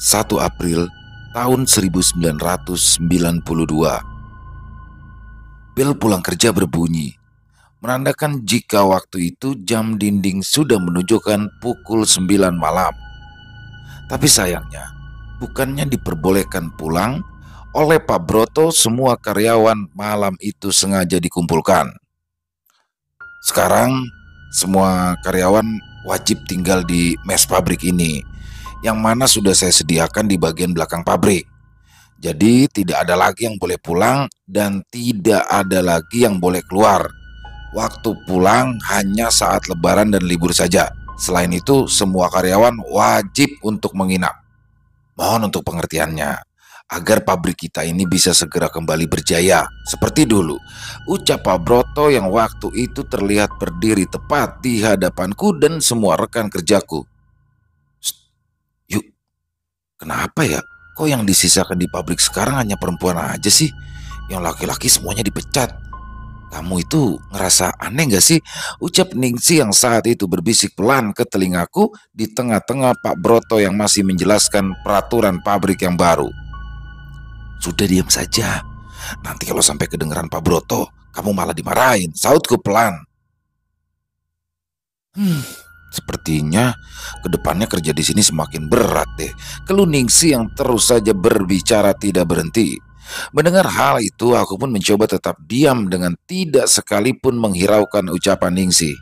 1 April tahun 1992. Bel pulang kerja berbunyi, menandakan jika waktu itu jam dinding sudah menunjukkan pukul 9 malam. Tapi sayangnya, bukannya diperbolehkan pulang, oleh Pak Broto semua karyawan malam itu sengaja dikumpulkan. Sekarang semua karyawan wajib tinggal di mes pabrik ini, yang mana sudah saya sediakan di bagian belakang pabrik. Jadi tidak ada lagi yang boleh pulang dan tidak ada lagi yang boleh keluar. Waktu pulang hanya saat lebaran dan libur saja. Selain itu semua karyawan wajib untuk menginap. Mohon untuk pengertiannya, agar pabrik kita ini bisa segera kembali berjaya seperti dulu, ucap Pak Broto yang waktu itu terlihat berdiri tepat di hadapanku dan semua rekan kerjaku. Yuk, kenapa ya? Kok yang disisakan di pabrik sekarang hanya perempuan aja sih? Yang laki-laki semuanya dipecat. Kamu itu ngerasa aneh gak sih? Ucap Ningsi yang saat itu berbisik pelan ke telingaku di tengah-tengah Pak Broto yang masih menjelaskan peraturan pabrik yang baru. Sudah diam saja. Nanti kalau sampai kedengeran Pak Broto, kamu malah dimarahin, sautku pelan. Sepertinya kedepannya kerja di sini semakin berat deh. Keluh Ningsi yang terus saja berbicara tidak berhenti. Mendengar hal itu, aku pun mencoba tetap diam dengan tidak sekalipun menghiraukan ucapan Ningsi.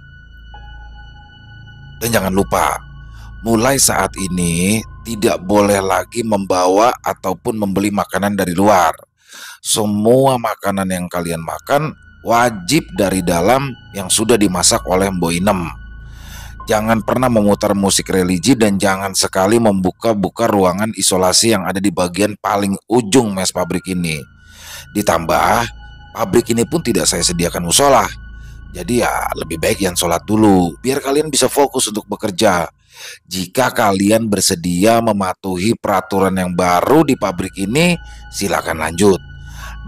Dan jangan lupa, mulai saat ini tidak boleh lagi membawa ataupun membeli makanan dari luar. Semua makanan yang kalian makan wajib dari dalam yang sudah dimasak oleh Mbok Inem. Jangan pernah memutar musik religi dan jangan sekali membuka-buka ruangan isolasi yang ada di bagian paling ujung mes pabrik ini. Ditambah, pabrik ini pun tidak saya sediakan musola. Jadi ya lebih baik yang sholat dulu, biar kalian bisa fokus untuk bekerja. Jika kalian bersedia mematuhi peraturan yang baru di pabrik ini, silakan lanjut.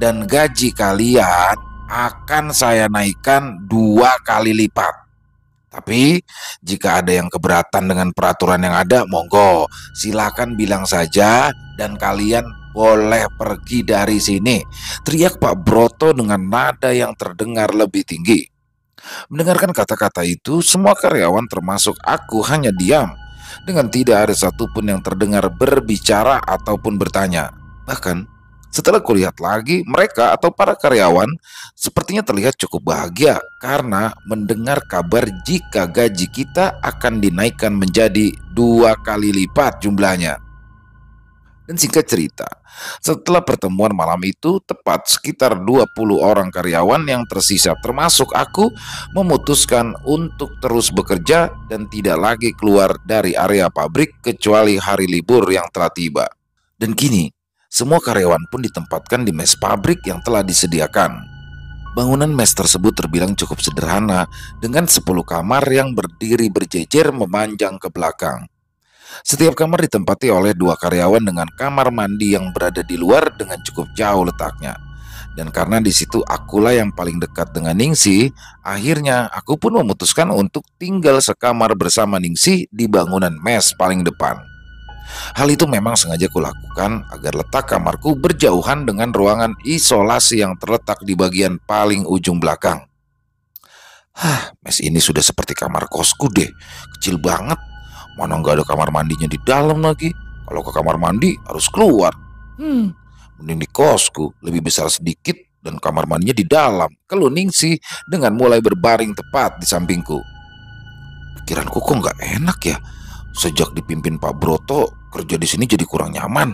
Dan gaji kalian akan saya naikkan 2 kali lipat. Tapi jika ada yang keberatan dengan peraturan yang ada, monggo silakan bilang saja dan kalian boleh pergi dari sini, teriak Pak Broto dengan nada yang terdengar lebih tinggi. Mendengarkan kata-kata itu, semua karyawan termasuk aku hanya diam, dengan tidak ada satupun yang terdengar berbicara ataupun bertanya. Bahkan setelah kulihat lagi, mereka atau para karyawan sepertinya terlihat cukup bahagia karena mendengar kabar jika gaji kita akan dinaikkan menjadi 2 kali lipat jumlahnya. Dan singkat cerita, setelah pertemuan malam itu, tepat sekitar 20 orang karyawan yang tersisa termasuk aku memutuskan untuk terus bekerja dan tidak lagi keluar dari area pabrik kecuali hari libur yang telah tiba. Dan kini, semua karyawan pun ditempatkan di mes pabrik yang telah disediakan. Bangunan mes tersebut terbilang cukup sederhana dengan 10 kamar yang berdiri berjejer memanjang ke belakang. Setiap kamar ditempati oleh 2 karyawan dengan kamar mandi yang berada di luar dengan cukup jauh letaknya. Dan karena di situ akulah yang paling dekat dengan Ningsi, akhirnya aku pun memutuskan untuk tinggal sekamar bersama Ningsi di bangunan mes paling depan. Hal itu memang sengaja kulakukan agar letak kamarku berjauhan dengan ruangan isolasi yang terletak di bagian paling ujung belakang. Mes ini sudah seperti kamar kosku deh, kecil banget. Mana nggak ada kamar mandinya di dalam lagi. Kalau ke kamar mandi harus keluar. Mending di kosku, lebih besar sedikit dan kamar mandinya di dalam. Keluh Ningsi dengan mulai berbaring tepat di sampingku. Pikiranku kok nggak enak ya. Sejak dipimpin Pak Broto, kerja di sini jadi kurang nyaman.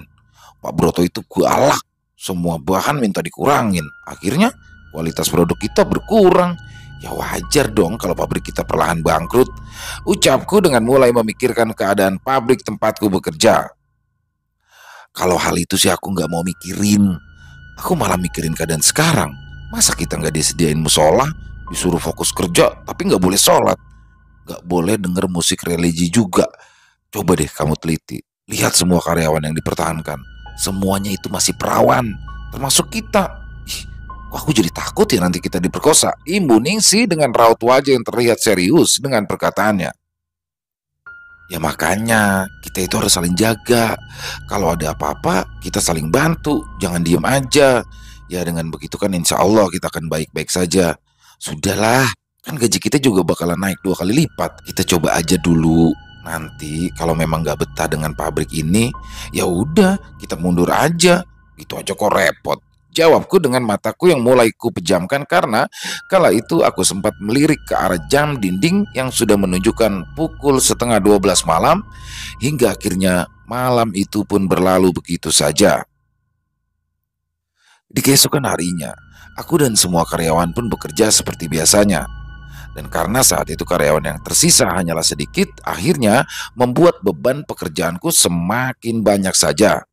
Pak Broto itu galak, semua bahan minta dikurangin. Akhirnya kualitas produk kita berkurang. Ya wajar dong kalau pabrik kita perlahan bangkrut, ucapku dengan mulai memikirkan keadaan pabrik tempatku bekerja. Kalau hal itu sih aku nggak mau mikirin. Aku malah mikirin keadaan sekarang. Masa kita nggak disediain musola, disuruh fokus kerja, tapi nggak boleh sholat, nggak boleh denger musik religi juga. Coba deh kamu teliti, lihat semua karyawan yang dipertahankan. Semuanya itu masih perawan, termasuk kita. Kok aku jadi takut ya nanti kita diperkosa, imbu Ningsi dengan raut wajah yang terlihat serius dengan perkataannya. Ya makanya kita itu harus saling jaga. Kalau ada apa-apa kita saling bantu, jangan diem aja. Ya dengan begitu kan insya Allah kita akan baik-baik saja. Sudahlah, kan gaji kita juga bakalan naik 2 kali lipat. Kita coba aja dulu. Nanti kalau memang nggak betah dengan pabrik ini, ya udah kita mundur aja. Itu aja kok repot. Jawabku dengan mataku yang mulai ku pejamkan karena kala itu aku sempat melirik ke arah jam dinding yang sudah menunjukkan pukul setengah 12 malam, hingga akhirnya malam itu pun berlalu begitu saja. Di keesokan harinya, aku dan semua karyawan pun bekerja seperti biasanya. Dan karena saat itu karyawan yang tersisa hanyalah sedikit, akhirnya membuat beban pekerjaanku semakin banyak saja.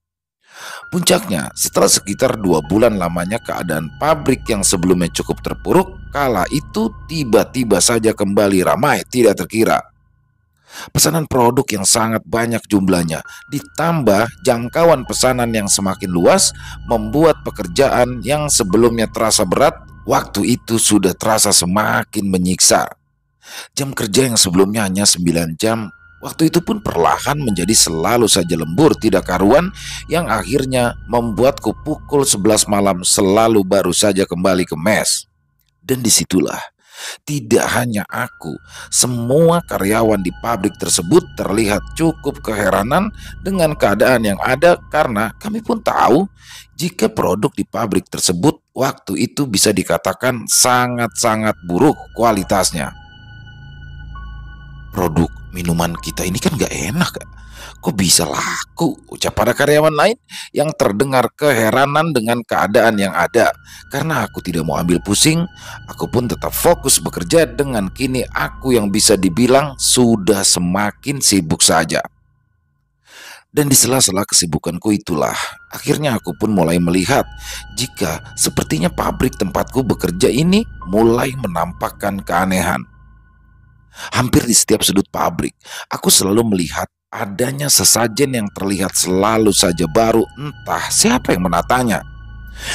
Puncaknya, setelah sekitar 2 bulan lamanya keadaan pabrik yang sebelumnya cukup terpuruk, kala itu tiba-tiba saja kembali ramai tidak terkira. Pesanan produk yang sangat banyak jumlahnya, ditambah jangkauan pesanan yang semakin luas, membuat pekerjaan yang sebelumnya terasa berat, waktu itu sudah terasa semakin menyiksa. Jam kerja yang sebelumnya hanya 9 jam, waktu itu pun perlahan menjadi selalu saja lembur tidak karuan, yang akhirnya membuatku pukul 11 malam selalu baru saja kembali ke mes. Dan disitulah tidak hanya aku, semua karyawan di pabrik tersebut terlihat cukup keheranan dengan keadaan yang ada, karena kami pun tahu jika produk di pabrik tersebut waktu itu bisa dikatakan sangat-sangat buruk kualitasnya. Produk minuman kita ini kan gak enak, Kak. Kok bisa laku? Ucap para karyawan lain yang terdengar keheranan dengan keadaan yang ada. Karena aku tidak mau ambil pusing, aku pun tetap fokus bekerja dengan kini aku yang bisa dibilang sudah semakin sibuk saja. Dan di sela-sela kesibukanku itulah, akhirnya aku pun mulai melihat jika sepertinya pabrik tempatku bekerja ini mulai menampakkan keanehan. Hampir di setiap sudut pabrik, aku selalu melihat adanya sesajen yang terlihat selalu saja baru, entah siapa yang menatanya.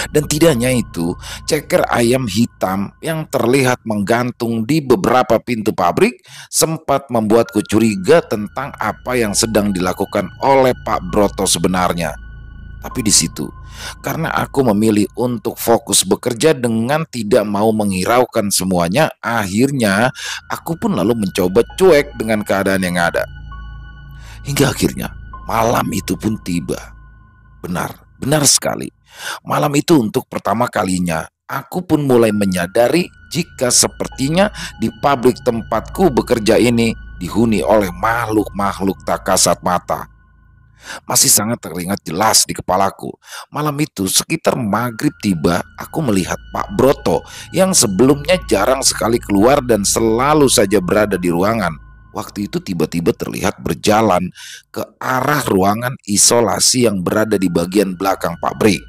Dan tidak hanya itu, ceker ayam hitam yang terlihat menggantung di beberapa pintu pabrik sempat membuatku curiga tentang apa yang sedang dilakukan oleh Pak Broto sebenarnya. Tapi di situ, karena aku memilih untuk fokus bekerja dengan tidak mau menghiraukan semuanya, akhirnya aku pun lalu mencoba cuek dengan keadaan yang ada. Hingga akhirnya malam itu pun tiba. Benar, benar sekali. Malam itu untuk pertama kalinya aku pun mulai menyadari jika sepertinya di pabrik tempatku bekerja ini dihuni oleh makhluk-makhluk tak kasat mata. Masih sangat teringat jelas di kepalaku. Malam itu sekitar maghrib tiba, aku melihat Pak Broto yang sebelumnya jarang sekali keluar dan selalu saja berada di ruangan. Waktu itu tiba-tiba terlihat berjalan ke arah ruangan isolasi yang berada di bagian belakang pabrik.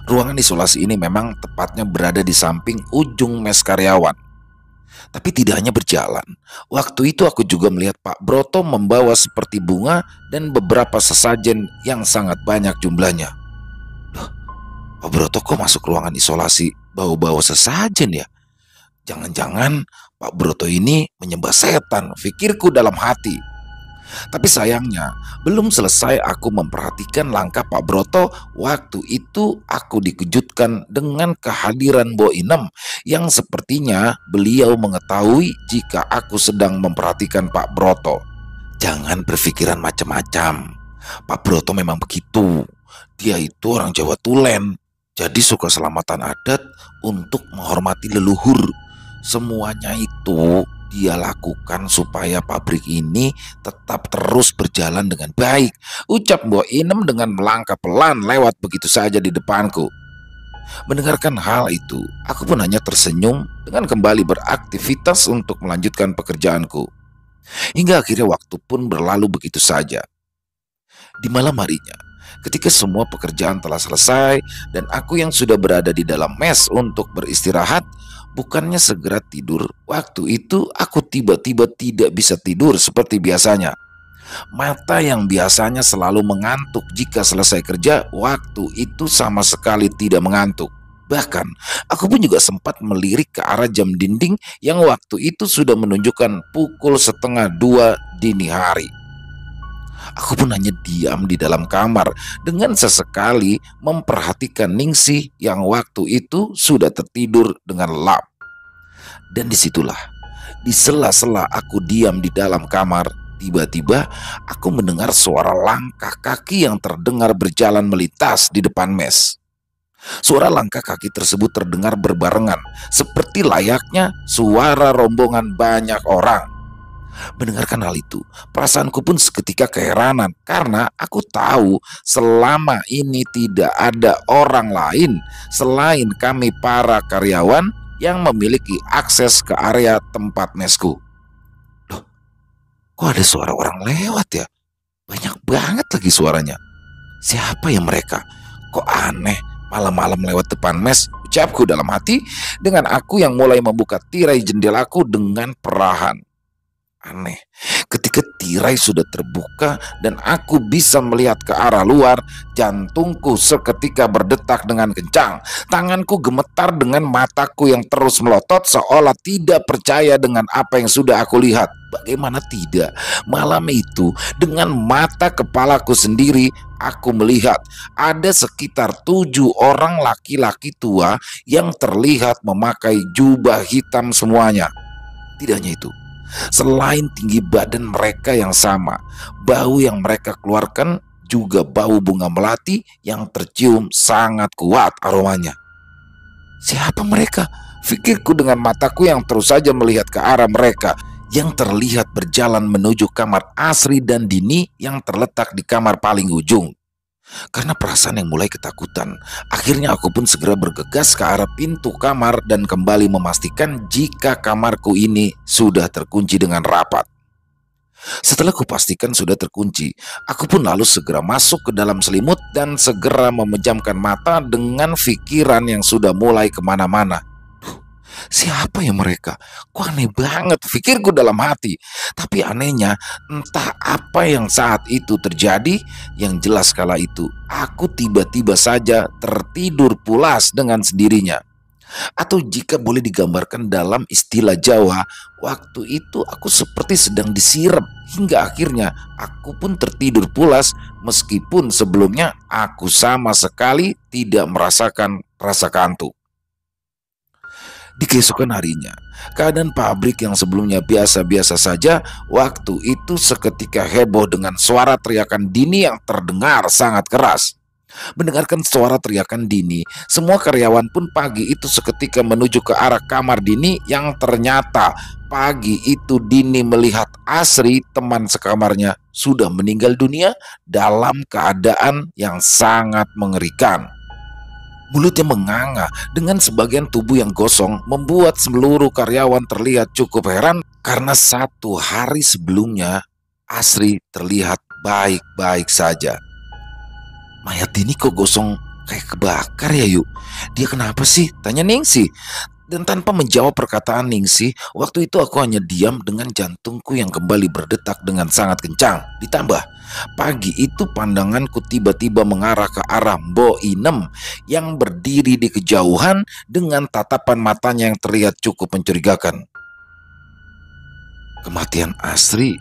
Ruangan isolasi ini memang tepatnya berada di samping ujung mes karyawan. Tapi tidak hanya berjalan, waktu itu aku juga melihat Pak Broto membawa seperti bunga dan beberapa sesajen yang sangat banyak jumlahnya. Loh, Pak Broto kok masuk ruangan isolasi bawa-bawa sesajen ya? Jangan-jangan Pak Broto ini menyembah setan, pikirku dalam hati. Tapi sayangnya, belum selesai aku memperhatikan langkah Pak Broto, waktu itu aku dikejutkan dengan kehadiran Bo Inem yang sepertinya beliau mengetahui jika aku sedang memperhatikan Pak Broto. Jangan berpikiran macam-macam. Pak Broto memang begitu. Dia itu orang Jawa Tulen, jadi suka selamatan adat untuk menghormati leluhur. Semuanya itu dia lakukan supaya pabrik ini tetap terus berjalan dengan baik, ucap Mbok Inem dengan melangkah pelan lewat begitu saja di depanku. Mendengarkan hal itu, aku pun hanya tersenyum dengan kembali beraktivitas untuk melanjutkan pekerjaanku. Hingga akhirnya waktu pun berlalu begitu saja. Di malam harinya, ketika semua pekerjaan telah selesai dan aku yang sudah berada di dalam mes untuk beristirahat, bukannya segera tidur, waktu itu aku tiba-tiba tidak bisa tidur seperti biasanya. Mata yang biasanya selalu mengantuk jika selesai kerja, waktu itu sama sekali tidak mengantuk. Bahkan, aku pun juga sempat melirik ke arah jam dinding yang waktu itu sudah menunjukkan pukul 1:30 dini hari. Aku pun hanya diam di dalam kamar dengan sesekali memperhatikan Ningsih yang waktu itu sudah tertidur dengan lelap. Dan disitulah, di sela-sela aku diam di dalam kamar, tiba-tiba aku mendengar suara langkah kaki yang terdengar berjalan melintas di depan mes. Suara langkah kaki tersebut terdengar berbarengan, seperti layaknya suara rombongan banyak orang. Mendengarkan hal itu, perasaanku pun seketika keheranan karena aku tahu selama ini tidak ada orang lain selain kami para karyawan yang memiliki akses ke area tempat mesku. Loh, kok ada suara orang lewat ya? Banyak banget lagi suaranya. Siapa ya mereka? Kok aneh, malam-malam lewat depan mes, ucapku dalam hati dengan aku yang mulai membuka tirai jendelaku dengan perlahan. Aneh, ketika tirai sudah terbuka dan aku bisa melihat ke arah luar, jantungku seketika berdetak dengan kencang. Tanganku gemetar dengan mataku yang terus melotot seolah tidak percaya dengan apa yang sudah aku lihat. Bagaimana tidak, malam itu dengan mata kepalaku sendiri aku melihat ada sekitar 7 orang laki-laki tua yang terlihat memakai jubah hitam semuanya. Tidak hanya itu, selain tinggi badan mereka yang sama, bau yang mereka keluarkan juga bau bunga melati yang tercium sangat kuat aromanya. Siapa mereka? Pikirku dengan mataku yang terus saja melihat ke arah mereka yang terlihat berjalan menuju kamar Asri dan Dini yang terletak di kamar paling ujung. Karena perasaan yang mulai ketakutan, akhirnya aku pun segera bergegas ke arah pintu kamar dan kembali memastikan jika kamarku ini sudah terkunci dengan rapat. Setelah kupastikan sudah terkunci, aku pun lalu segera masuk ke dalam selimut dan segera memejamkan mata dengan pikiran yang sudah mulai kemana-mana. Siapa ya mereka? Kok aneh banget, pikirku dalam hati. Tapi anehnya, entah apa yang saat itu terjadi, yang jelas kala itu aku tiba-tiba saja tertidur pulas dengan sendirinya. Atau jika boleh digambarkan dalam istilah Jawa, waktu itu aku seperti sedang disirep hingga akhirnya aku pun tertidur pulas meskipun sebelumnya aku sama sekali tidak merasakan rasa kantuk. Di keesokan harinya, keadaan pabrik yang sebelumnya biasa-biasa saja, waktu itu seketika heboh dengan suara teriakan Dini yang terdengar sangat keras. Mendengarkan suara teriakan Dini, semua karyawan pun pagi itu seketika menuju ke arah kamar Dini yang ternyata pagi itu Dini melihat Asri, teman sekamarnya, sudah meninggal dunia dalam keadaan yang sangat mengerikan. Mulutnya menganga dengan sebagian tubuh yang gosong membuat seluruh karyawan terlihat cukup heran karena 1 hari sebelumnya Asri terlihat baik-baik saja. Mayat ini kok gosong kayak kebakar ya Yuk? Dia kenapa sih? Tanya Ningsih. Dan tanpa menjawab perkataan Ningsih, waktu itu aku hanya diam dengan jantungku yang kembali berdetak dengan sangat kencang. Ditambah, pagi itu pandanganku tiba-tiba mengarah ke arah Mbok Inem yang berdiri di kejauhan dengan tatapan matanya yang terlihat cukup mencurigakan. Kematian Asri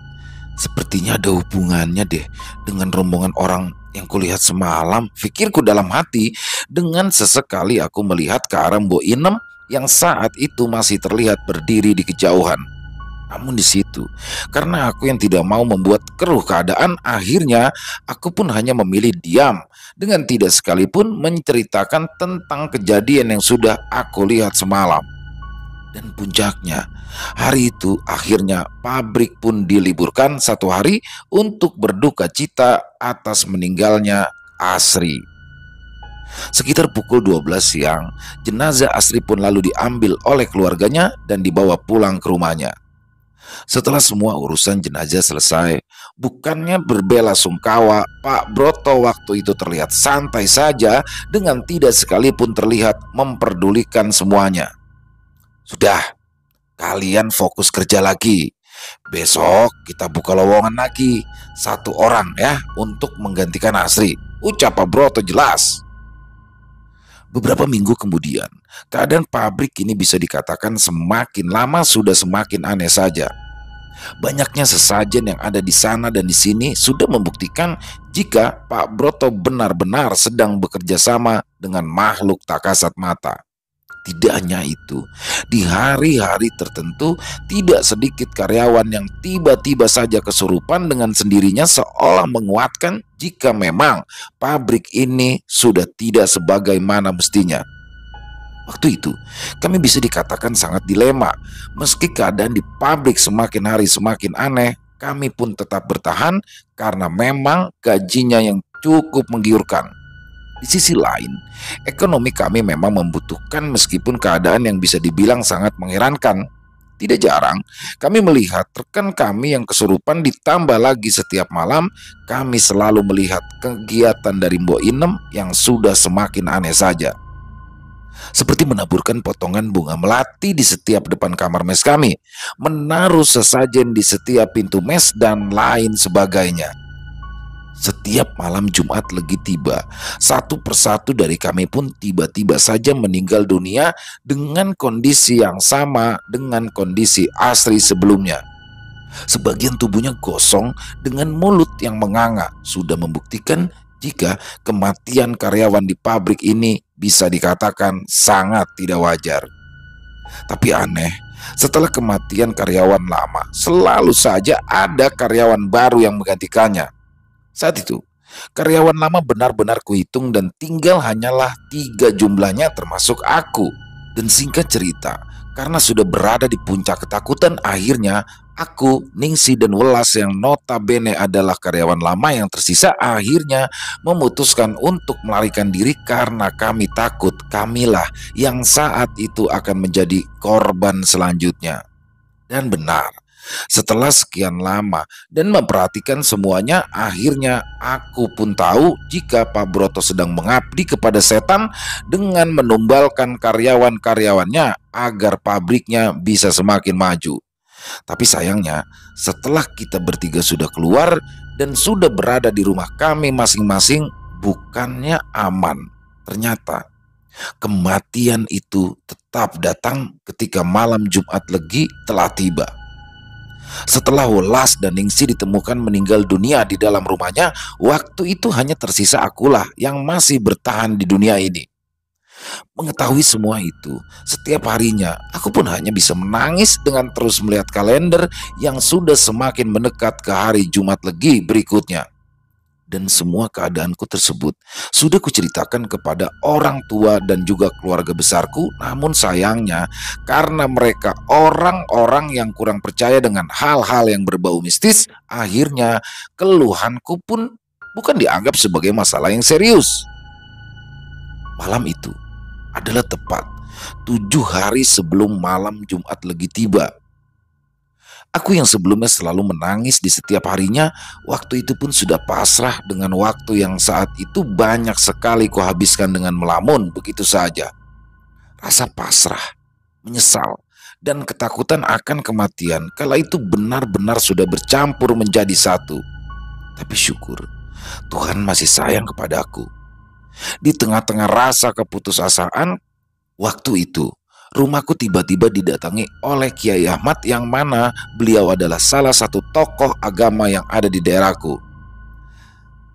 sepertinya ada hubungannya deh dengan rombongan orang yang kulihat semalam, pikirku dalam hati. Dengan sesekali aku melihat ke arah Mbok Inem yang saat itu masih terlihat berdiri di kejauhan. Namun di situ, karena aku yang tidak mau membuat keruh keadaan, akhirnya aku pun hanya memilih diam dengan tidak sekalipun menceritakan tentang kejadian yang sudah aku lihat semalam. Dan puncaknya, hari itu akhirnya pabrik pun diliburkan 1 hari untuk berduka cita atas meninggalnya Asri. Sekitar pukul 12 siang, jenazah Asri pun lalu diambil oleh keluarganya dan dibawa pulang ke rumahnya. Setelah semua urusan jenazah selesai, bukannya berbelasungkawa, Pak Broto waktu itu terlihat santai saja dengan tidak sekalipun terlihat memperdulikan semuanya. Sudah, kalian fokus kerja lagi. Besok kita buka lowongan lagi, 1 orang ya untuk menggantikan Asri, ucap Pak Broto jelas. Beberapa minggu kemudian, keadaan pabrik ini bisa dikatakan semakin lama sudah semakin aneh saja. Banyaknya sesajen yang ada di sana dan di sini sudah membuktikan jika Pak Broto benar-benar sedang bekerja sama dengan makhluk tak kasat mata. Tidak hanya itu, di hari-hari tertentu tidak sedikit karyawan yang tiba-tiba saja kesurupan dengan sendirinya, seolah menguatkan jika memang pabrik ini sudah tidak sebagaimana mestinya. Waktu itu, kami bisa dikatakan sangat dilema. Meski keadaan di pabrik semakin hari semakin aneh, kami pun tetap bertahan karena memang gajinya yang cukup menggiurkan. Di sisi lain, ekonomi kami memang membutuhkan meskipun keadaan yang bisa dibilang sangat mengherankan. Tidak jarang, kami melihat rekan kami yang kesurupan, ditambah lagi setiap malam kami selalu melihat kegiatan dari Mbok Inem yang sudah semakin aneh saja. Seperti menaburkan potongan bunga melati di setiap depan kamar mes kami, menaruh sesajen di setiap pintu mes, dan lain sebagainya. Setiap malam Jumat Legi tiba, satu persatu dari kami pun tiba-tiba saja meninggal dunia dengan kondisi yang sama dengan kondisi Asri sebelumnya. Sebagian tubuhnya gosong dengan mulut yang menganga, sudah membuktikan jika kematian karyawan di pabrik ini bisa dikatakan sangat tidak wajar. Tapi aneh, setelah kematian karyawan lama, selalu saja ada karyawan baru yang menggantikannya. Saat itu, karyawan lama benar-benar kuhitung dan tinggal hanyalah 3 jumlahnya termasuk aku. Dan singkat cerita, karena sudah berada di puncak ketakutan, akhirnya aku, Ningsi, dan Welas yang notabene adalah karyawan lama yang tersisa akhirnya memutuskan untuk melarikan diri karena kami takut kamilah yang saat itu akan menjadi korban selanjutnya. Dan benar, setelah sekian lama dan memperhatikan semuanya, akhirnya aku pun tahu jika Pak Broto sedang mengabdi kepada setan dengan menumbalkan karyawan-karyawannya agar pabriknya bisa semakin maju. Tapi sayangnya, setelah kita bertiga sudah keluar dan sudah berada di rumah kami masing-masing, bukannya aman. Ternyata kematian itu tetap datang ketika malam Jumat Legi telah tiba. Setelah Welas dan Ningsi ditemukan meninggal dunia di dalam rumahnya, waktu itu hanya tersisa akulah yang masih bertahan di dunia ini. Mengetahui semua itu, setiap harinya aku pun hanya bisa menangis dengan terus melihat kalender yang sudah semakin mendekat ke hari Jumat Legi berikutnya. Dan semua keadaanku tersebut sudah kuceritakan kepada orang tua dan juga keluarga besarku, namun sayangnya karena mereka orang-orang yang kurang percaya dengan hal-hal yang berbau mistis, akhirnya keluhanku pun bukan dianggap sebagai masalah yang serius. Malam itu adalah tepat 7 hari sebelum malam Jumat Legi tiba. Aku yang sebelumnya selalu menangis di setiap harinya, waktu itu pun sudah pasrah dengan waktu yang saat itu banyak sekali kuhabiskan dengan melamun begitu saja. Rasa pasrah, menyesal, dan ketakutan akan kematian kala itu benar-benar sudah bercampur menjadi satu. Tapi syukur, Tuhan masih sayang kepadaku. Di tengah-tengah rasa keputusasaan, waktu itu rumahku tiba-tiba didatangi oleh Kiai Ahmad yang mana beliau adalah salah satu tokoh agama yang ada di daerahku.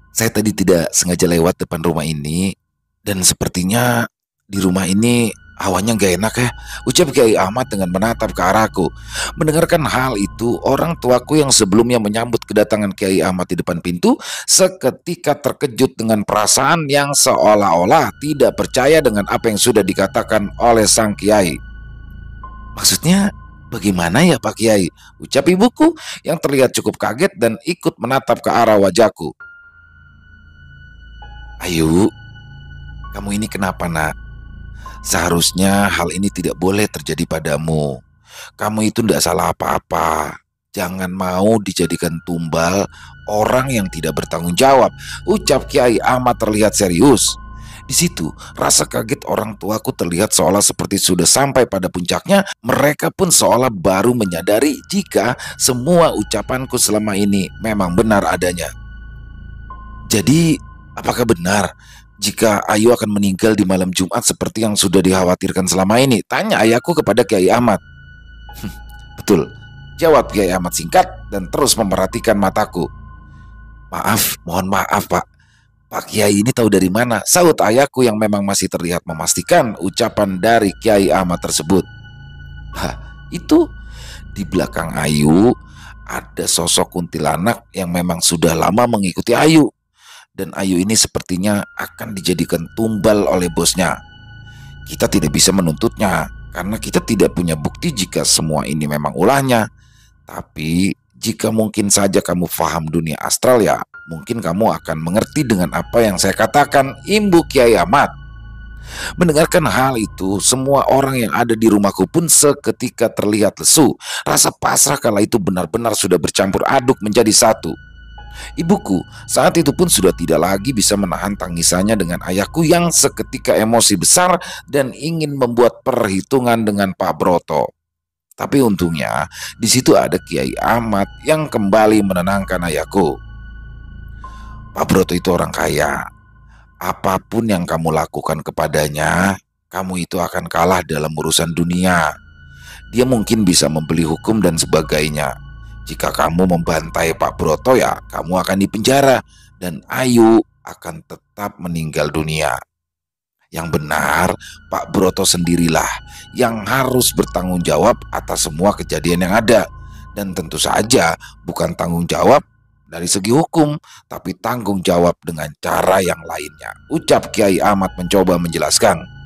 Saya tadi tidak sengaja lewat depan rumah ini dan sepertinya di rumah ini hawanya gak enak ya, ucap Kiai Ahmad dengan menatap ke arahku. Mendengarkan hal itu, orang tuaku yang sebelumnya menyambut kedatangan Kiai Ahmad di depan pintu seketika terkejut dengan perasaan yang seolah-olah tidak percaya dengan apa yang sudah dikatakan oleh sang Kiai. Maksudnya bagaimana ya Pak Kiai? Ucap ibuku yang terlihat cukup kaget dan ikut menatap ke arah wajahku. Ayu, kamu ini kenapa nak? Seharusnya hal ini tidak boleh terjadi padamu. Kamu itu tidak salah apa-apa. Jangan mau dijadikan tumbal orang yang tidak bertanggung jawab, ucap Kiai Ahmad terlihat serius. Di situ, rasa kaget orang tuaku terlihat seolah seperti sudah sampai pada puncaknya. Mereka pun seolah baru menyadari jika semua ucapanku selama ini memang benar adanya. Jadi, apakah benar Jika Ayu akan meninggal di malam Jumat seperti yang sudah dikhawatirkan selama ini? Tanya ayahku kepada Kiai Ahmad. Betul, jawab Kiai Ahmad singkat dan terus memperhatikan mataku. Maaf, mohon maaf Pak. Pak Kiai ini tahu dari mana? Sahut ayahku yang memang masih terlihat memastikan ucapan dari Kiai Ahmad tersebut. Itu di belakang Ayu ada sosok kuntilanak yang memang sudah lama mengikuti Ayu. Dan Ayu ini sepertinya akan dijadikan tumbal oleh bosnya. Kita tidak bisa menuntutnya karena kita tidak punya bukti jika semua ini memang ulahnya. Tapi jika mungkin saja kamu paham dunia astral, ya mungkin kamu akan mengerti dengan apa yang saya katakan, imbu Kiai Ahmad. Mendengarkan hal itu, semua orang yang ada di rumahku pun seketika terlihat lesu. Rasa pasrah kala itu benar-benar sudah bercampur aduk menjadi satu. Ibuku saat itu pun sudah tidak lagi bisa menahan tangisannya dengan ayahku yang seketika emosi besar dan ingin membuat perhitungan dengan Pak Broto. Tapi untungnya di situ ada Kiai Ahmad yang kembali menenangkan ayahku. Pak Broto itu orang kaya. Apapun yang kamu lakukan kepadanya, kamu itu akan kalah dalam urusan dunia. Dia mungkin bisa membeli hukum dan sebagainya. Jika kamu membantai Pak Broto, ya kamu akan dipenjara dan Ayu akan tetap meninggal dunia. Yang benar, Pak Broto sendirilah yang harus bertanggung jawab atas semua kejadian yang ada. Dan tentu saja bukan tanggung jawab dari segi hukum, tapi tanggung jawab dengan cara yang lainnya, ucap Kiai Ahmad mencoba menjelaskan.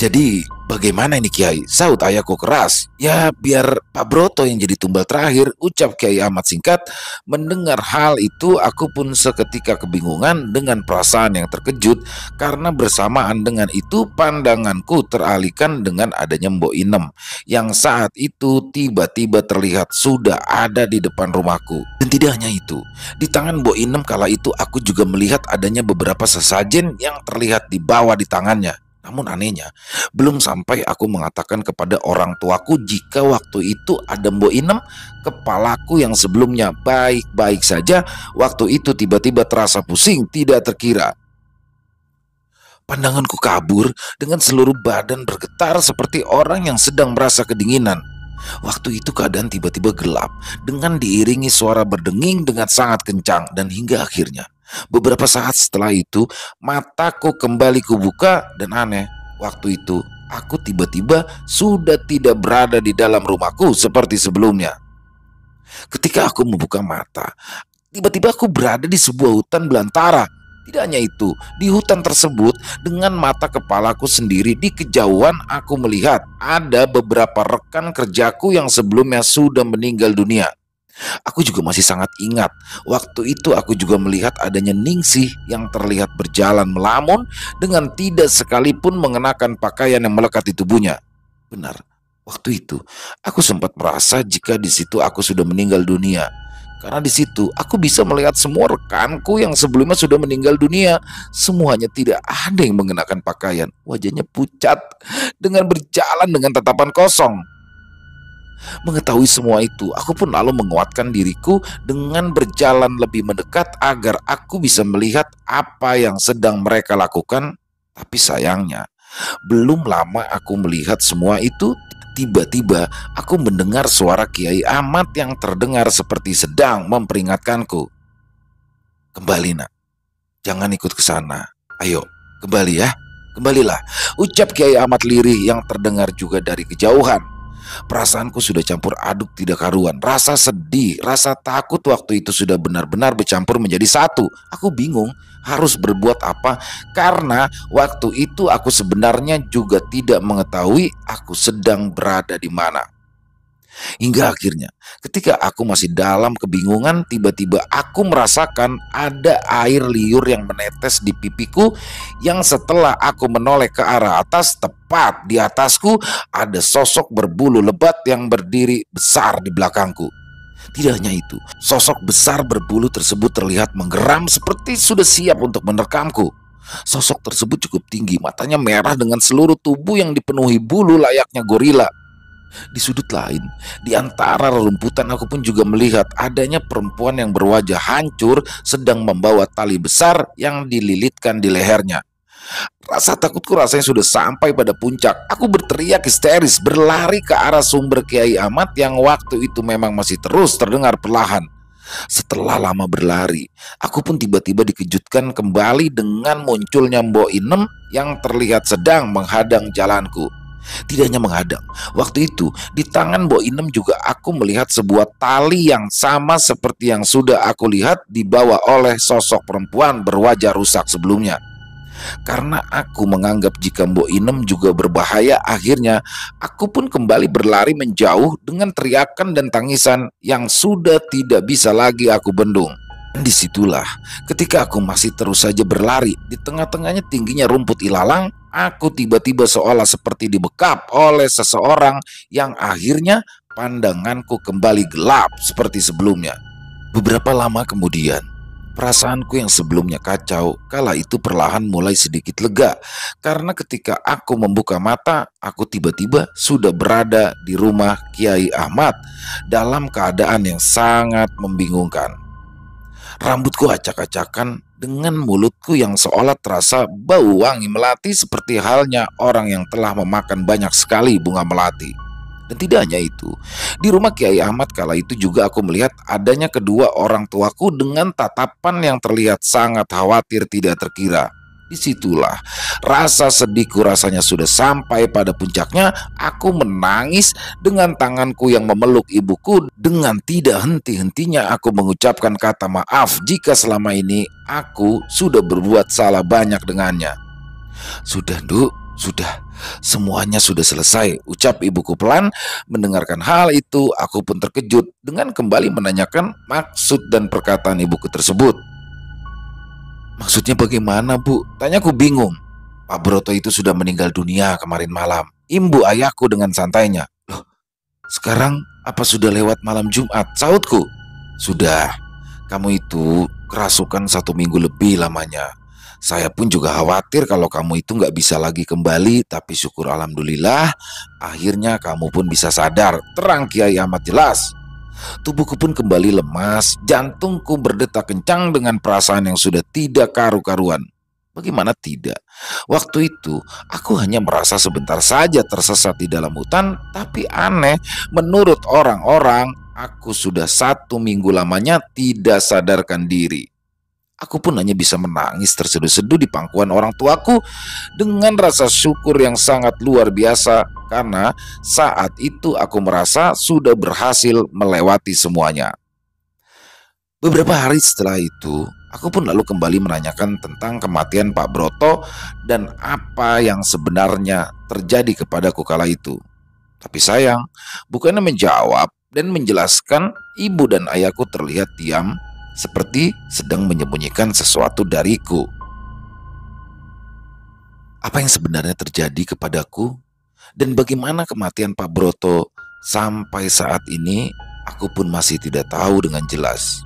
Jadi bagaimana ini Kiai? Sahut ayahku keras. Ya biar Pak Broto yang jadi tumbal terakhir, ucap Kiai Ahmad singkat. Mendengar hal itu aku pun seketika kebingungan dengan perasaan yang terkejut. Karena bersamaan dengan itu pandanganku teralihkan dengan adanya Mbok Inem yang saat itu tiba-tiba terlihat sudah ada di depan rumahku. Dan tidak hanya itu, di tangan Mbok Inem kala itu aku juga melihat adanya beberapa sesajen yang terlihat dibawa di tangannya. Namun anehnya, belum sampai aku mengatakan kepada orang tuaku jika waktu itu ada Mbok Inem, kepalaku yang sebelumnya baik-baik saja, waktu itu tiba-tiba terasa pusing tidak terkira. Pandanganku kabur dengan seluruh badan bergetar seperti orang yang sedang merasa kedinginan. Waktu itu keadaan tiba-tiba gelap dengan diiringi suara berdenging dengan sangat kencang dan hingga akhirnya beberapa saat setelah itu mataku kembali kubuka dan aneh, waktu itu aku tiba-tiba sudah tidak berada di dalam rumahku seperti sebelumnya. Ketika aku membuka mata, tiba-tiba aku berada di sebuah hutan belantara. Tidak hanya itu, di hutan tersebut dengan mata kepalaku sendiri di kejauhan aku melihat ada beberapa rekan kerjaku yang sebelumnya sudah meninggal dunia. Aku juga masih sangat ingat waktu itu aku juga melihat adanya Ningsih yang terlihat berjalan melamun dengan tidak sekalipun mengenakan pakaian yang melekat di tubuhnya. Benar, waktu itu aku sempat merasa jika di situ aku sudah meninggal dunia. Karena di situ aku bisa melihat semua rekanku yang sebelumnya sudah meninggal dunia. Semuanya tidak ada yang mengenakan pakaian. Wajahnya pucat dengan berjalan dengan tatapan kosong. Mengetahui semua itu, aku pun lalu menguatkan diriku dengan berjalan lebih mendekat agar aku bisa melihat apa yang sedang mereka lakukan. Tapi sayangnya, belum lama aku melihat semua itu, tiba-tiba aku mendengar suara Kiai Ahmad yang terdengar seperti sedang memperingatkanku. Kembali nak, jangan ikut ke sana. Ayo, kembali ya, kembalilah, ucap Kiai Ahmad lirih yang terdengar juga dari kejauhan. Perasaanku sudah campur aduk tidak karuan. Rasa sedih, rasa takut waktu itu sudah benar-benar bercampur menjadi satu. Aku bingung harus berbuat apa karena waktu itu aku sebenarnya juga tidak mengetahui aku sedang berada di mana. Hingga akhirnya ketika aku masih dalam kebingungan, tiba-tiba aku merasakan ada air liur yang menetes di pipiku, yang setelah aku menoleh ke arah atas, tepat di atasku ada sosok berbulu lebat yang berdiri besar di belakangku. Tidak hanya itu, sosok besar berbulu tersebut terlihat menggeram seperti sudah siap untuk menerkamku. Sosok tersebut cukup tinggi, matanya merah dengan seluruh tubuh yang dipenuhi bulu layaknya gorila. Di sudut lain, di antara rerumputan aku pun juga melihat adanya perempuan yang berwajah hancur sedang membawa tali besar yang dililitkan di lehernya. Rasa takutku rasanya sudah sampai pada puncak. Aku berteriak histeris, berlari ke arah sumber Kiai Ahmad yang waktu itu memang masih terus terdengar perlahan. Setelah lama berlari, aku pun tiba-tiba dikejutkan kembali dengan munculnya Mbok Inem yang terlihat sedang menghadang jalanku. Tidak hanya menghadang, waktu itu di tangan Mbok Inem juga aku melihat sebuah tali yang sama seperti yang sudah aku lihat dibawa oleh sosok perempuan berwajah rusak sebelumnya. Karena aku menganggap jika Mbok Inem juga berbahaya, akhirnya aku pun kembali berlari menjauh dengan teriakan dan tangisan yang sudah tidak bisa lagi aku bendung. Dan disitulah ketika aku masih terus saja berlari, di tengah-tengahnya tingginya rumput ilalang, aku tiba-tiba seolah seperti dibekap oleh seseorang yang akhirnya pandanganku kembali gelap seperti sebelumnya. Beberapa lama kemudian, perasaanku yang sebelumnya kacau kala itu perlahan mulai sedikit lega, karena ketika aku membuka mata, aku tiba-tiba sudah berada di rumah Kiai Ahmad dalam keadaan yang sangat membingungkan. Rambutku acak-acakan dengan mulutku yang seolah terasa bau wangi melati seperti halnya orang yang telah memakan banyak sekali bunga melati. Dan tidak hanya itu, di rumah Kiai Ahmad kala itu juga aku melihat adanya kedua orang tuaku dengan tatapan yang terlihat sangat khawatir tidak terkira. Disitulah rasa sedihku rasanya sudah sampai pada puncaknya. Aku menangis dengan tanganku yang memeluk ibuku. Dengan tidak henti-hentinya aku mengucapkan kata maaf jika selama ini aku sudah berbuat salah banyak dengannya. Sudah, Nduk, sudah. Semuanya sudah selesai, ucap ibuku pelan. Mendengarkan hal itu, aku pun terkejut dengan kembali menanyakan maksud dan perkataan ibuku tersebut. Maksudnya bagaimana, Bu? Tanyaku bingung. Pak Broto itu sudah meninggal dunia kemarin malam, imbu ayahku dengan santainya. Loh, sekarang apa sudah lewat malam Jumat? Sautku. Sudah. Kamu itu kerasukan 1 minggu lebih lamanya. Saya pun juga khawatir kalau kamu itu nggak bisa lagi kembali, tapi syukur alhamdulillah akhirnya kamu pun bisa sadar, terang Kiai Ahmad jelas. Tubuhku pun kembali lemas, jantungku berdetak kencang dengan perasaan yang sudah tidak karu-karuan. Bagaimana tidak? Waktu itu aku hanya merasa sebentar saja tersesat di dalam hutan, tapi aneh, menurut orang-orang aku sudah 1 minggu lamanya tidak sadarkan diri. Aku pun hanya bisa menangis terseduh-seduh di pangkuan orang tuaku dengan rasa syukur yang sangat luar biasa, karena saat itu aku merasa sudah berhasil melewati semuanya. Beberapa hari setelah itu, aku pun lalu kembali menanyakan tentang kematian Pak Broto dan apa yang sebenarnya terjadi kepadaku kala itu. Tapi sayang, bukannya menjawab dan menjelaskan, ibu dan ayahku terlihat diam, seperti sedang menyembunyikan sesuatu dariku. Apa yang sebenarnya terjadi kepadaku dan bagaimana kematian Pak Broto sampai saat ini, aku pun masih tidak tahu dengan jelas.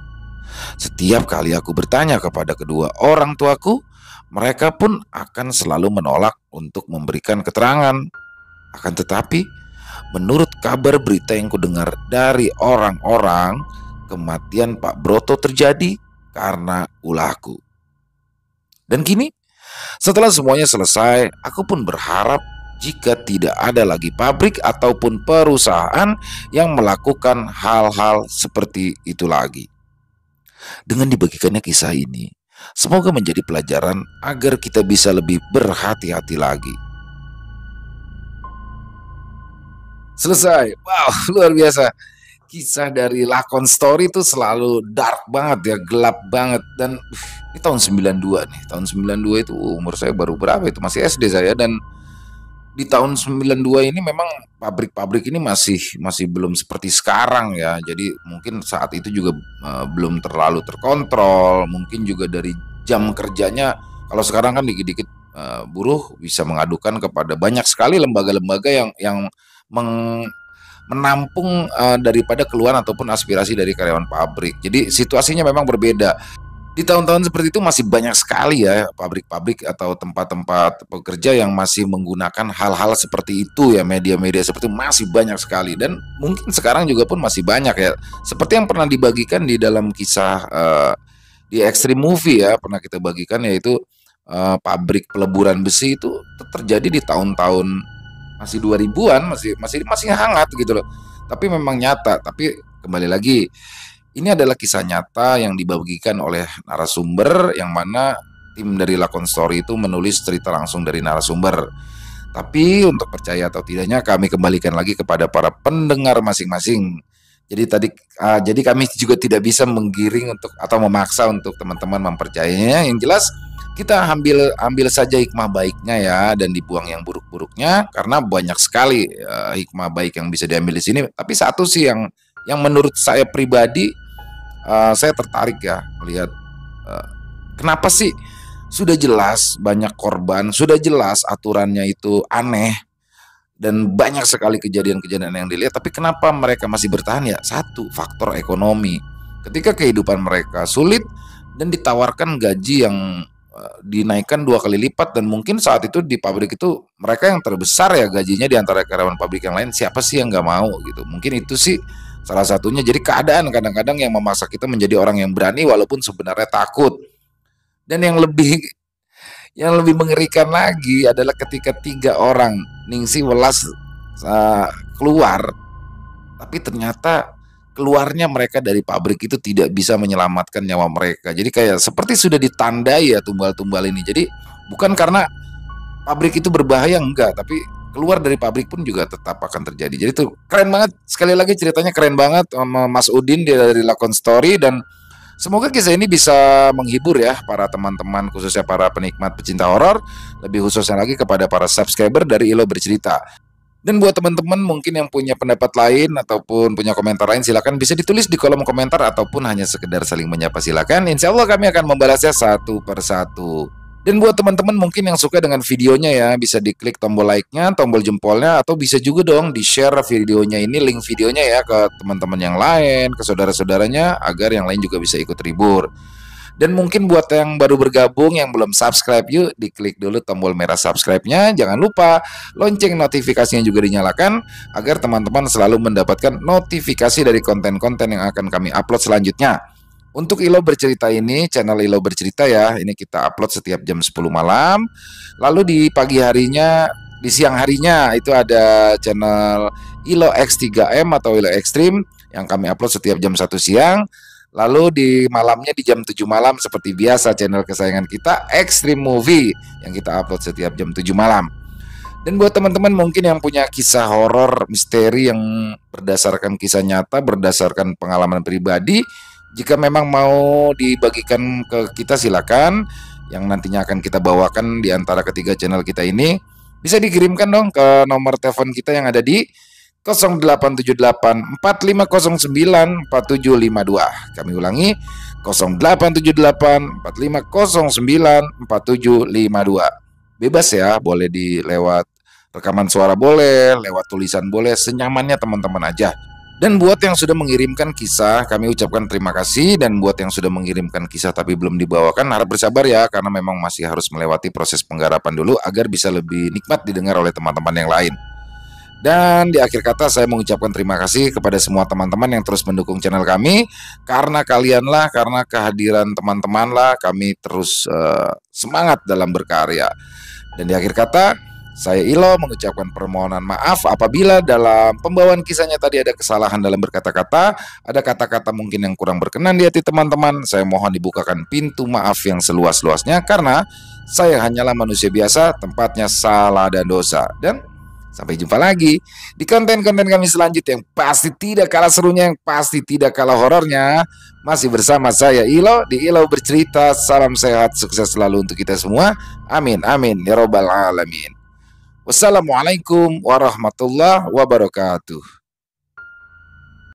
Setiap kali aku bertanya kepada kedua orang tuaku, mereka pun akan selalu menolak untuk memberikan keterangan. Akan tetapi, menurut kabar berita yang kudengar dari orang-orang, kematian Pak Broto terjadi karena ulahku. Dan kini, setelah semuanya selesai, aku pun berharap jika tidak ada lagi pabrik ataupun perusahaan yang melakukan hal-hal seperti itu lagi. Dengan dibagikannya kisah ini, semoga menjadi pelajaran agar kita bisa lebih berhati-hati lagi. Selesai. Wow, luar biasa. Kisah dari Lakon Story itu selalu dark banget ya, gelap banget. Dan ini tahun 92 nih. Tahun 92 itu umur saya baru berapa itu, masih SD saya. Dan di tahun 92 ini memang pabrik-pabrik ini masih belum seperti sekarang ya. Jadi mungkin saat itu juga belum terlalu terkontrol. Mungkin juga dari jam kerjanya, kalau sekarang kan dikit-dikit buruh bisa mengadukan kepada banyak sekali lembaga-lembaga yang menampung daripada keluhan ataupun aspirasi dari karyawan pabrik. Jadi situasinya memang berbeda. Di tahun-tahun seperti itu masih banyak sekali ya pabrik-pabrik atau tempat-tempat pekerja yang masih menggunakan hal-hal seperti itu ya, media-media seperti itu masih banyak sekali, dan mungkin sekarang juga pun masih banyak ya. Seperti yang pernah dibagikan di dalam kisah di Extreme Movie ya, pernah kita bagikan, yaitu pabrik peleburan besi itu terjadi di tahun-tahun masih 2000-an, masih hangat gitu loh. Tapi memang nyata, tapi kembali lagi ini adalah kisah nyata yang dibagikan oleh narasumber, yang mana tim dari Lakon Story itu menulis cerita langsung dari narasumber. Tapi untuk percaya atau tidaknya kami kembalikan lagi kepada para pendengar masing-masing. Jadi kami juga tidak bisa menggiring untuk atau memaksa untuk teman-teman mempercayainya. Yang jelas kita ambil saja hikmah baiknya ya, dan dibuang yang buruk-buruknya, karena banyak sekali hikmah baik yang bisa diambil di sini. Tapi satu sih yang menurut saya pribadi, saya tertarik ya melihat kenapa sih sudah jelas banyak korban, sudah jelas aturannya itu aneh, dan banyak sekali kejadian-kejadian yang dilihat, tapi kenapa mereka masih bertahan? Ya satu, faktor ekonomi. Ketika kehidupan mereka sulit dan ditawarkan gaji yang dinaikkan 2 kali lipat, dan mungkin saat itu di pabrik itu mereka yang terbesar ya gajinya di antara karyawan pabrik yang lain, siapa sih yang nggak mau gitu? Mungkin itu sih salah satunya. Jadi keadaan kadang-kadang yang memaksa kita menjadi orang yang berani walaupun sebenarnya takut. Dan yang lebih mengerikan lagi adalah ketika 3 orang Ningsih Welas keluar, tapi ternyata keluarnya mereka dari pabrik itu tidak bisa menyelamatkan nyawa mereka. Jadi kayak seperti sudah ditandai ya tumbal-tumbal ini. Jadi bukan karena pabrik itu berbahaya, enggak, tapi keluar dari pabrik pun juga tetap akan terjadi. Jadi itu keren banget. Sekali lagi ceritanya keren banget sama Mas Udin, dia dari Lakon Story, dan semoga kisah ini bisa menghibur ya para teman-teman, khususnya para penikmat pecinta horor, lebih khususnya lagi kepada para subscriber dari Ilo Bercerita. Dan buat teman-teman mungkin yang punya pendapat lain ataupun punya komentar lain, silakan bisa ditulis di kolom komentar, ataupun hanya sekedar saling menyapa, silakan. Insya Allah kami akan membalasnya satu persatu. Dan buat teman-teman mungkin yang suka dengan videonya ya, bisa diklik tombol like-nya, tombol jempolnya, atau bisa juga dong di-share videonya ini, link videonya ya, ke teman-teman yang lain, ke saudara-saudaranya, agar yang lain juga bisa ikut terhibur. Dan mungkin buat yang baru bergabung, yang belum subscribe, yuk diklik dulu tombol merah subscribe-nya. Jangan lupa lonceng notifikasinya juga dinyalakan, agar teman-teman selalu mendapatkan notifikasi dari konten-konten yang akan kami upload selanjutnya. Untuk Ilo Bercerita ini, channel Ilo Bercerita ya, ini kita upload setiap jam 10 malam. Lalu di pagi harinya, di siang harinya itu ada channel Ilo X3M atau Ilo Extreme yang kami upload setiap jam 1 siang. Lalu di malamnya di jam 7 malam seperti biasa channel kesayangan kita Extreme Movie yang kita upload setiap jam 7 malam. Dan buat teman-teman mungkin yang punya kisah horor misteri yang berdasarkan kisah nyata, berdasarkan pengalaman pribadi, jika memang mau dibagikan ke kita silakan, yang nantinya akan kita bawakan di antara ketiga channel kita ini. Bisa dikirimkan dong ke nomor telepon kita yang ada di 0878 4509 4752. Kami ulangi, 0878 4509 4752. Bebas ya, boleh lewat rekaman suara boleh, lewat tulisan boleh, senyamannya teman-teman aja. Dan buat yang sudah mengirimkan kisah, kami ucapkan terima kasih. Dan buat yang sudah mengirimkan kisah tapi belum dibawakan, harap bersabar ya, karena memang masih harus melewati proses penggarapan dulu agar bisa lebih nikmat didengar oleh teman-teman yang lain. Dan di akhir kata saya mengucapkan terima kasih kepada semua teman-teman yang terus mendukung channel kami. Karena kalianlah, karena kehadiran teman-teman lah, kami terus semangat dalam berkarya. Dan di akhir kata, saya Ilo mengucapkan permohonan maaf apabila dalam pembawaan kisahnya tadi ada kesalahan dalam berkata-kata, ada kata-kata mungkin yang kurang berkenan di hati teman-teman. Saya mohon dibukakan pintu maaf yang seluas-luasnya, karena saya hanyalah manusia biasa, tempatnya salah dan dosa. Dan sampai jumpa lagi di konten-konten kami selanjutnya yang pasti tidak kalah serunya, yang pasti tidak kalah horornya. Masih bersama saya Ilo di Ilo Bercerita. Salam sehat, sukses selalu untuk kita semua. Amin, amin, ya robbal alamin. Wassalamualaikum warahmatullahi wabarakatuh.